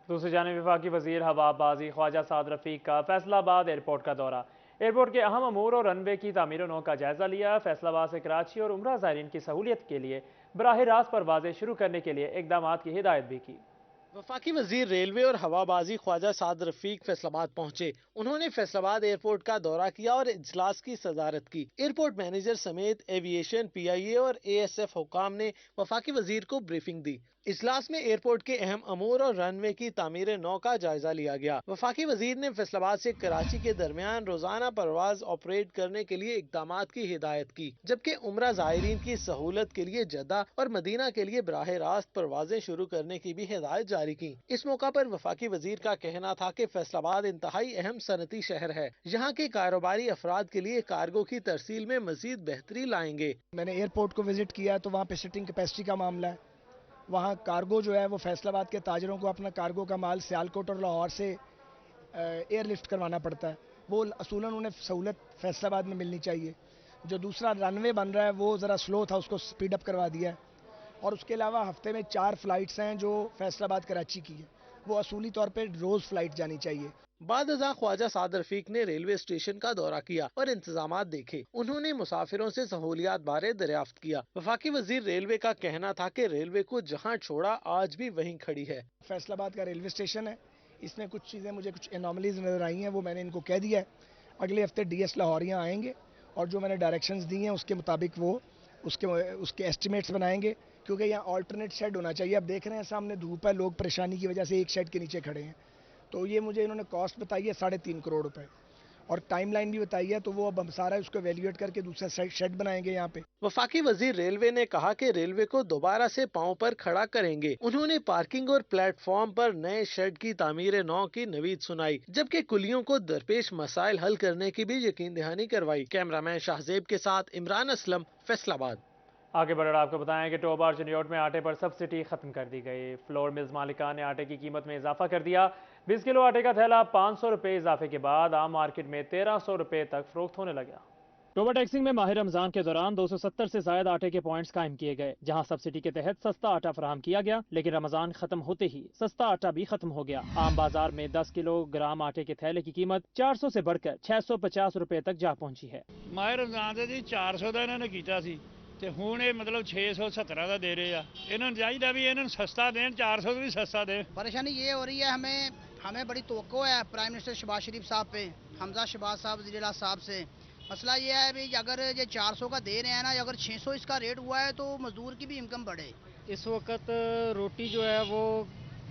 دوسری جانب وفاقی وزیر ہوا بازی خواجہ سعد رفیق کا فیصلہ آباد ایئرپورٹ کا دورہ۔ ایئرپورٹ کے اہم امور اور رن وے کی تعمیر و نو کا جائزہ لیا۔ فیصلہ آباد سے کراچی اور عمرہ زائرین کی سہولیت کے لیے براہ راست پروازیں شروع کرنے کے لیے اقدامات کی ہدایت بھی کی۔ وفاقی وزیر ریلوے اور ہوا بازی خواجہ سعد رفیق فیصل آباد پہنچے۔ انہوں نے فیصل آباد ایئرپورٹ کا دورہ کیا اور اجلاس کی صدارت کی۔ ایئرپورٹ مینیجر سمیت ایوییشن، پی آئی اے اور اے ایس ایف حکام نے وفاقی وزیر کو بریفنگ دی۔ اجلاس میں ایئرپورٹ کے اہم امور اور رن وے کی تعمیر نو کا جائزہ لیا گیا۔ وفاقی وزیر نے فیصل آباد سے کراچی کے درمیان روزانہ پرواز آپریٹ کرنے کے لیے اقدامات کی ہدایت کی، جبکہ عمرہ زائرین کی سہولت کے لیے جدہ اور مدینہ کے لیے براہ راست پروازیں شروع کرنے کی بھی ہدایت جاری کی۔ اس موقع پر وفاقی وزیر کا کہنا تھا کہ فیصل آباد انتہائی اہم صنعتی شہر ہے، یہاں کے کاروباری افراد کے لیے کارگو کی ترسیل میں مزید بہتری لائیں گے۔ میں نے ایئرپورٹ کو وزٹ کیا تو وہاں پہ سٹنگ کیپیسٹی کا معاملہ ہے، وہاں کارگو جو ہے وہ فیصل آباد کے تاجروں کو اپنا کارگو کا مال سیالکوٹ اور لاہور سے ایئر لفٹ کروانا پڑتا ہے، وہ اصولاً انہیں سہولت فیصل آباد میں ملنی چاہیے۔ جو دوسرا رن وے بن رہا ہے وہ ذرا سلو تھا، اس کو سپیڈ اپ کروا دیا ہے، اور اس کے علاوہ ہفتے میں 4 فلائٹس ہیں جو فیصل آباد کراچی کی ہیں، وہ اصولی طور پہ روز فلائٹ جانی چاہیے۔ بعد ازاں خواجہ سعد رفیق نے ریلوے اسٹیشن کا دورہ کیا اور انتظامات دیکھے۔ انہوں نے مسافروں سے سہولیات بارے دریافت کیا۔ وفاقی وزیر ریلوے کا کہنا تھا کہ ریلوے کو جہاں چھوڑا آج بھی وہیں کھڑی ہے۔ فیصل آباد کا ریلوے اسٹیشن ہے، اس میں کچھ چیزیں مجھے کچھ انوملیز نظر آئی ہیں، وہ میں نے ان کو کہہ دیا ہے۔ اگلے ہفتے ڈی ایس لاہوریاں آئیں گے اور جو میں نے ڈائریکشنز دی ہیں اس کے مطابق وہ اس کے ایسٹیمیٹس بنائیں گے، کیونکہ یہاں آلٹرنیٹ شیڈ ہونا چاہیے۔ اب دیکھ رہے ہیں سامنے دھوپ ہے، لوگ پریشانی کی وجہ سے ایک شیڈ کے نیچے کھڑے ہیں، تو یہ مجھے انہوں نے کاسٹ بتائی ہے 3.5 کروڑ روپے، اور ٹائم لائن بھی بتائی ہے، تو وہ اب ہم سارا اس کو ایویلیویٹ کر کے دوسرا شیڈ بنائیں گے یہاں پہ۔ وفاقی وزیر ریلوے نے کہا کہ ریلوے کو دوبارہ سے پاؤں پر کھڑا کریں گے۔ انہوں نے پارکنگ اور پلیٹ فارم پر نئے شیڈ کی تعمیر نو کی نوید سنائی، جبکہ کلیوں کو درپیش مسائل حل کرنے کی بھی یقین دہانی کروائی۔ کیمرہ مین شاہزیب کے ساتھ عمران اسلم، فیصل آباد۔ آگے بڑھ کر آپ کو بتائیں کہ ٹوبار چنیوٹ میں آٹے پر سبسڈی ختم کر دی گئی۔ فلور ملز مالکان نے آٹے کی قیمت میں اضافہ کر دیا۔ 20 کلو آٹے کا تھیلا 500 روپے اضافے کے بعد عام مارکیٹ میں 1300 روپے تک فروخت ہونے لگا۔ ٹوبر ٹیکسنگ میں ماہ رمضان کے دوران 270 سے زائد آٹے کے پوائنٹس قائم کیے گئے، جہاں سبسڈی کے تحت سستا آٹا فراہم کیا گیا، لیکن رمضان ختم ہوتے ہی سستا آٹا بھی ختم ہو گیا۔ عام بازار میں 10 کلو گرام آٹے کے تھیلے کی قیمت 400 سے بڑھ کر 650 روپے تک جا پہنچی ہے۔ ماہ رمضان ਦੇ ਜੀ 400 ਦਾ ਇਹਨਾਂ ਨੇ ਕੀਤਾ ਸੀ ਤੇ ਹੁਣ ਇਹ ਮਤਲਬ 617 ਦਾ ਦੇ ਰਹੇ ਆ। ਇਹਨਾਂ ਨੂੰ ਚਾਹੀਦਾ ਵੀ ਇਹਨਾਂ ਨੂੰ ਸਸਤਾ ਦੇਣ, 400 ਤੋਂ ਵੀ ਸਸਤਾ ਦੇਣ। پریشانی یہ ہو رہی ہے، ہمیں بڑی توقع ہے پرائم منسٹر شہباز شریف صاحب پہ، حمزہ شہباز صاحب، وزیر اعلیٰ صاحب سے۔ مسئلہ یہ ہے بھی اگر یہ 400 کا دے رہے ہیں نا، اگر 600 اس کا ریٹ ہوا ہے تو مزدور کی بھی انکم بڑھے۔ اس وقت روٹی جو ہے وہ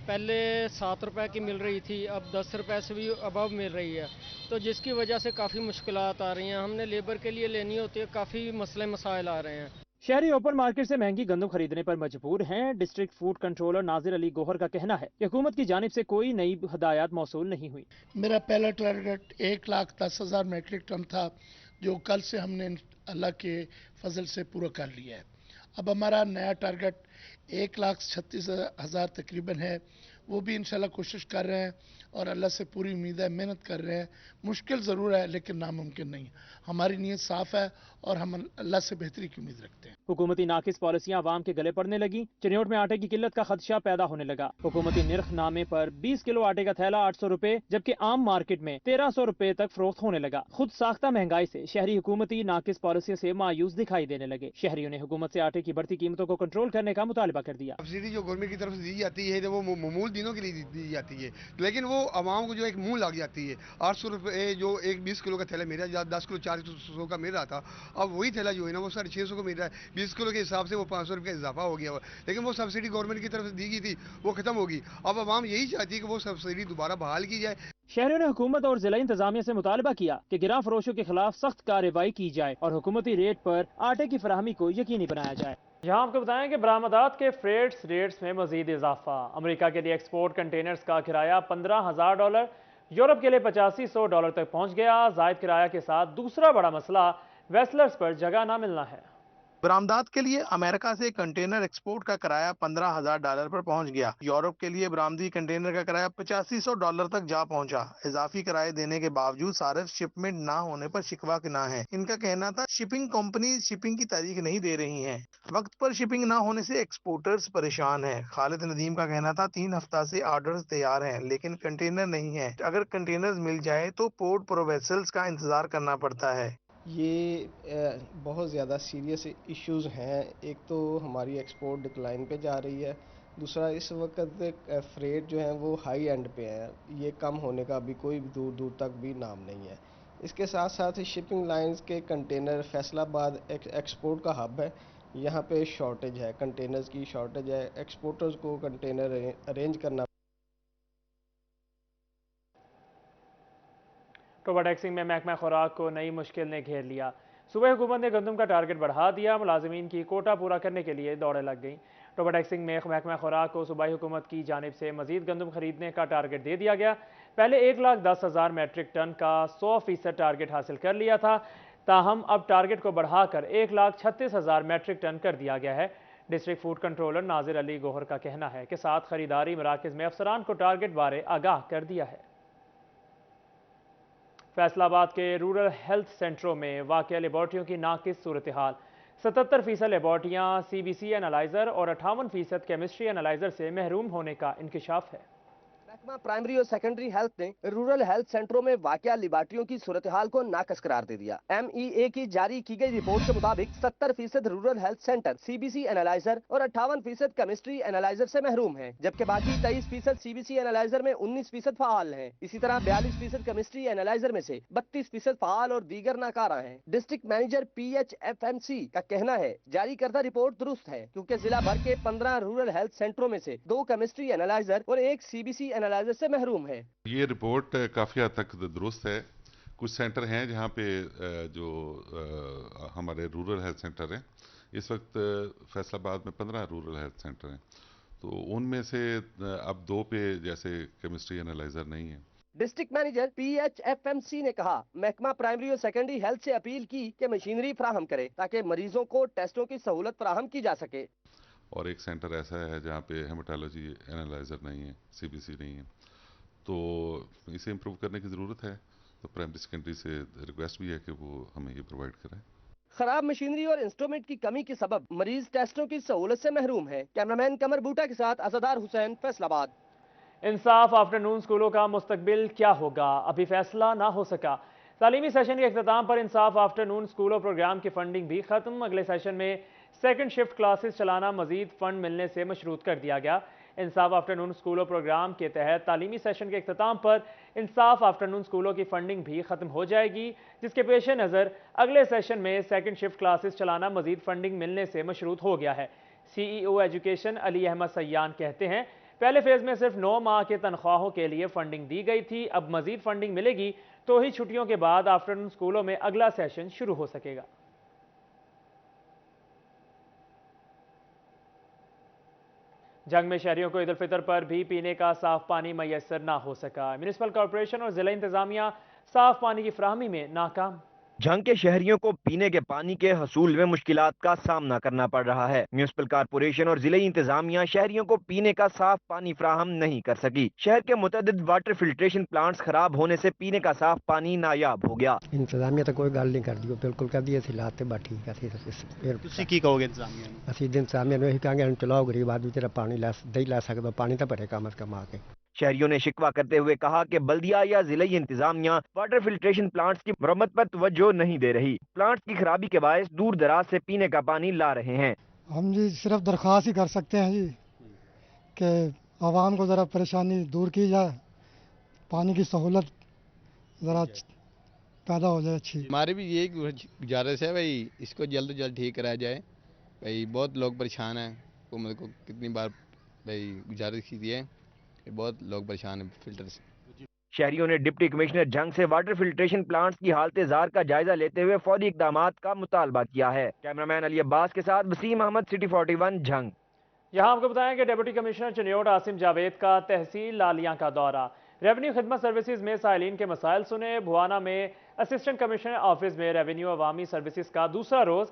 پہلے 7 روپے کی مل رہی تھی، اب 10 روپے سے بھی ابو مل رہی ہے، تو جس کی وجہ سے کافی مشکلات آ رہی ہیں۔ ہم نے لیبر کے لیے لینی ہوتی ہے، کافی مسائل آ رہے ہیں۔ شہری اوپن مارکیٹ سے مہنگی گندم خریدنے پر مجبور ہیں۔ ڈسٹرکٹ فوڈ کنٹرولر ناظر علی گوہر کا کہنا ہے کہ حکومت کی جانب سے کوئی نئی ہدایات موصول نہیں ہوئی۔ میرا پہلا ٹارگٹ 1,10,000 میٹرک ٹن تھا، جو کل سے ہم نے اللہ کے فضل سے پورا کر لیا ہے۔ اب ہمارا نیا ٹارگٹ 1,36,000 تقریباً ہے، وہ بھی انشاءاللہ کوشش کر رہے ہیں اور اللہ سے پوری امید ہے، محنت کر رہے ہیں۔ مشکل ضرور ہے لیکن ناممکن نہیں، ہماری نیت صاف ہے اور ہم اللہ سے بہتری کی امید رکھتے ہیں۔ حکومتی ناقص پالیسیاں عوام کے گلے پڑنے لگیں۔ چنیوٹ میں آٹے کی قلت کا خدشہ پیدا ہونے لگا۔ حکومتی نرخ نامے پر 20 کلو آٹے کا تھیلا 800 روپے جبکہ عام مارکیٹ میں 1300 روپے تک فروخت ہونے لگا۔ خود ساختہ مہنگائی سے شہری حکومتی ناقص پالیسی سے مایوس دکھائی دینے لگے۔ شہریوں نے حکومت سے آٹے کی بڑھتی قیمتوں کو کنٹرول کرنے کا مطالبہ کر دیا۔ سبسڈی جو گورنمنٹ کی طرف سے دی جاتی ہے وہ معمول دنوں کے لیے دی جاتی ہے، لیکن وہ عوام کو جو ایک منہ لگ جاتی ہے۔ 800 روپے جو ایک 20 کلو کا تھیلا میرا، 10 کلو 400 کا مل رہا تھا، اب وہی تھیلا جو ہے نا وہ 650 کا مل رہا ہے۔ 20 کلو کے حساب سے وہ 500 روپے کا اضافہ ہو گیا ہوا، لیکن وہ سبسڈی گورنمنٹ کی طرف سے دی گئی تھی وہ ختم ہوگی۔ اب عوام یہی چاہتی ہے کہ وہ سبسڈی دوبارہ بحال کی جائے۔ شہریوں نے حکومت اور ضلع انتظامیہ سے مطالبہ کیا کہ گراں فروشوں کے خلاف سخت کارروائی کی جائے اور حکومتی ریٹ پر آٹے کی فراہمی کو یقینی بنایا جائے۔ یہاں آپ کو بتائیں کہ برآمدات کے فریٹ ریٹس میں مزید اضافہ۔ امریکہ کے لیے ایکسپورٹ کنٹینرز کا کرایہ $15,000، یورپ کے لیے $8500 تک پہنچ گیا۔ زائد کرایہ کے ساتھ دوسرا بڑا مسئلہ ویسلرز پر جگہ نہ ملنا ہے۔ برآمدات کے لیے امریکہ سے کنٹینر ایکسپورٹ کا کرایہ $15,000 پر پہنچ گیا۔ یورپ کے لیے برآمدی کنٹینر کا کرایہ $8500 تک جا پہنچا۔ اضافی کرایہ دینے کے باوجود صارف شپمنٹ نہ ہونے پر شکوہ نہ ہے۔ ان کا کہنا تھا شپنگ کمپنی شپنگ کی تاریخ نہیں دے رہی ہیں۔ وقت پر شپنگ نہ ہونے سے ایکسپورٹرز پریشان ہیں۔ خالد ندیم کا کہنا تھا 3 ہفتہ سے آرڈرز تیار ہیں لیکن کنٹینر نہیں ہے۔ اگر کنٹینرز مل جائے تو پورٹ پروویسلز کا انتظار کرنا پڑتا ہے۔ یہ بہت زیادہ سیریس ایشوز ہیں۔ ایک تو ہماری ایکسپورٹ ڈکلائن پہ جا رہی ہے، دوسرا اس وقت فریٹ جو ہیں وہ ہائی اینڈ پہ ہیں، یہ کم ہونے کا بھی کوئی دور دور تک بھی نام نہیں ہے۔ اس کے ساتھ ساتھ شپنگ لائنز کے کنٹینر، فیصل آباد ایکسپورٹ کا ہب ہے، یہاں پہ شارٹیج ہے، کنٹینرز کی شارٹیج ہے، ایکسپورٹرز کو کنٹینر ارینج کرنا۔ ٹوبا ٹیکسنگ میں محکمہ خوراک کو نئی مشکل نے گھیر لیا۔ صوبائی حکومت نے گندم کا ٹارگٹ بڑھا دیا، ملازمین کی کوٹا پورا کرنے کے لیے دوڑیں لگ گئیں۔ ٹوبا ٹیکسنگ میں محکمہ خوراک کو صوبائی حکومت کی جانب سے مزید گندم خریدنے کا ٹارگٹ دے دیا گیا۔ پہلے 1,10,000 میٹرک ٹن کا 100% ٹارگٹ حاصل کر لیا تھا، تاہم اب ٹارگٹ کو بڑھا کر 1,36,000 میٹرک ٹن کر دیا گیا ہے۔ ڈسٹرکٹ فوڈ کنٹرولر ناظر علی گوہر کا کہنا ہے کہ 7 خریداری مراکز میں افسران کو ٹارگٹ بارے آگاہ کر دیا ہے۔ فیصل آباد کے رورل ہیلتھ سینٹروں میں واقع لیبارٹریوں کی ناقص صورتحال۔ 77% لیبارٹریاں CBC انالائزر اور 58% کیمسٹری انالائزر سے محروم ہونے کا انکشاف ہے۔ محکمہ پرائمری اور سیکنڈری ہیلتھ نے رورل ہیلتھ سینٹروں میں واقع لیبارٹریوں کی صورتحال کو ناقص قرار دے دیا۔ MEA کی جاری کی گئی رپورٹ کے مطابق 70% rural health centre CBC analyser اور 58% کیمسٹری انالائزر سے محروم ہیں، جبکہ باقی 23% CBC انالائزر میں 19% فعال ہیں۔ اسی طرح 42% کیمسٹری انالائزر میں سے 32% فعال اور دیگر ناکارہ ہیں۔ ڈسٹرکٹ مینیجر PHFMC کا کہنا ہے جاری کردہ رپورٹ درست ہے، کیونکہ ضلع بھر کے 15 رورل ہیلتھ سینٹروں میں سے 2 کیمسٹری انالائزر اور 1 CBC انالائزر سے محروم ہے۔ یہ رپورٹ کافی حد تک درست ہے۔ کچھ سینٹر ہیں جہاں پہ جو ہمارے رورل ہیلتھ سینٹر ہیں، اس وقت فیصل آباد میں 15 رورل ہیلتھ سینٹر ہیں، تو ان میں سے اب 2 پہ جیسے کیمسٹری انالائزر نہیں ہے۔ ڈسٹرکٹ مینیجر PHFMC نے کہا محکمہ پرائمری اور سیکنڈری ہیلتھ سے اپیل کی کہ مشینری فراہم کرے تاکہ مریضوں کو ٹیسٹوں کی سہولت فراہم کی جا سکے۔ اور ایک سینٹر ایسا ہے جہاں پہ ہیماٹالوجی انالائزر نہیں ہے، CBC نہیں ہے، تو اسے امپروو کرنے کی ضرورت ہے۔ تو پرائمری سیکنڈری سے ریکویسٹ بھی ہے کہ وہ ہمیں یہ پرووائڈ کریں۔ خراب مشینری اور انسٹرومنٹ کی کمی کے سبب مریض ٹیسٹوں کی سہولت سے محروم ہے۔ کیمرامین قمر بوٹا کے ساتھ عزادار حسین، فیصل آباد۔ انصاف آفٹر نون اسکولوں کا مستقبل کیا ہوگا، ابھی فیصلہ نہ ہو سکا۔ تعلیمی سیشن کے اختتام پر انصاف آفٹر نون اسکولوں پروگرام کی فنڈنگ بھی ختم۔ اگلے سیشن میں سیکنڈ شفٹ کلاسز چلانا مزید فنڈ ملنے سے مشروط کر دیا گیا۔ انصاف آفٹر نون اسکولوں پروگرام کے تحت تعلیمی سیشن کے اختتام پر انصاف آفٹر نون اسکولوں کی فنڈنگ بھی ختم ہو جائے گی، جس کے پیش نظر اگلے سیشن میں سیکنڈ شفٹ کلاسز چلانا مزید فنڈنگ ملنے سے مشروط ہو گیا ہے۔ CEO ایجوکیشن علی احمد سیان کہتے ہیں پہلے فیز میں صرف 9 ماہ کے تنخواہوں کے لیے فنڈنگ دی گئی تھی، اب مزید فنڈنگ ملے گی تو ہی چھٹیوں کے بعد آفٹر نون اسکولوں میں اگلا سیشن شروع ہو سکے گا۔ جنگ میں شہریوں کو عید الفطر پر بھی پینے کا صاف پانی میسر نہ ہو سکا۔ میونسپل کارپوریشن اور ضلع انتظامیہ صاف پانی کی فراہمی میں ناکام۔ جنگ کے شہریوں کو پینے کے پانی کے حصول میں مشکلات کا سامنا کرنا پڑ رہا ہے۔ میونسپل کارپوریشن اور ضلعی انتظامیہ شہریوں کو پینے کا صاف پانی فراہم نہیں کر سکی۔ شہر کے متعدد واٹر فلٹریشن پلانٹس خراب ہونے سے پینے کا صاف پانی نایاب ہو گیا۔ انتظامیہ تو کوئی گل نہیں کر دی، بالکل کر دی لاتے با ٹھیک ہے۔ ਤੁਸੀਂ ਕੀ ਕਹੋਗੇ ਇੰਤਜ਼ਾਮੀਆ ਨੂੰ? ਅਸੀਂ ਇੰਤਜ਼ਾਮੀਆ ਨੂੰ ਇਹੀ ਕਹਾਂਗੇ ਚਲਾਓ ਗਰੀਬ ਆਦਮੀ ਤੇਰਾ ਪਾਣੀ ਨਹੀਂ ਲੈ ਸਕਦਾ, ਪਾਣੀ ਤਾਂ ਭਰੇ ਕਮ از کم آ کے۔ شہریوں نے شکوہ کرتے ہوئے کہا کہ بلدیہ یا ضلعی انتظامیہ واٹر فلٹریشن پلانٹس کی مرمت پر توجہ نہیں دے رہی۔ پلانٹس کی خرابی کے باعث دور دراز سے پینے کا پانی لا رہے ہیں۔ ہم جی صرف درخواست ہی کر سکتے ہیں جی کہ عوام کو ذرا پریشانی دور کی جائے، پانی کی سہولت ذرا پیدا ہو جائے اچھی۔ ہمارے بھی یہ گزارش ہے بھائی اس کو جلد از جلد ٹھیک کرایا جائے۔ بھائی بہت لوگ پریشان ہیں، حکومت کو کتنی بار بھائی گزارش کی ہے، بہت لوگ پریشان ہیں فلٹر سے۔ شہریوں نے ڈپٹی کمشنر جنگ سے واٹر فلٹریشن پلانٹس کی حالت زار کا جائزہ لیتے ہوئے فوری اقدامات کا مطالبہ کیا ہے۔ کیمرامین علی عباس کے ساتھ وسیم احمد، سٹی 41 جنگ۔ یہاں آپ کو بتائیں کہ ڈپٹی کمشنر چنیوٹ عاصم جاوید کا تحصیل لالیاں کا دورہ۔ ریونیو خدمت سروسز میں سائلین کے مسائل سنے۔ بھوانا میں اسسٹنٹ کمشنر آفس میں ریونیو عوامی سروسز کا دوسرا روز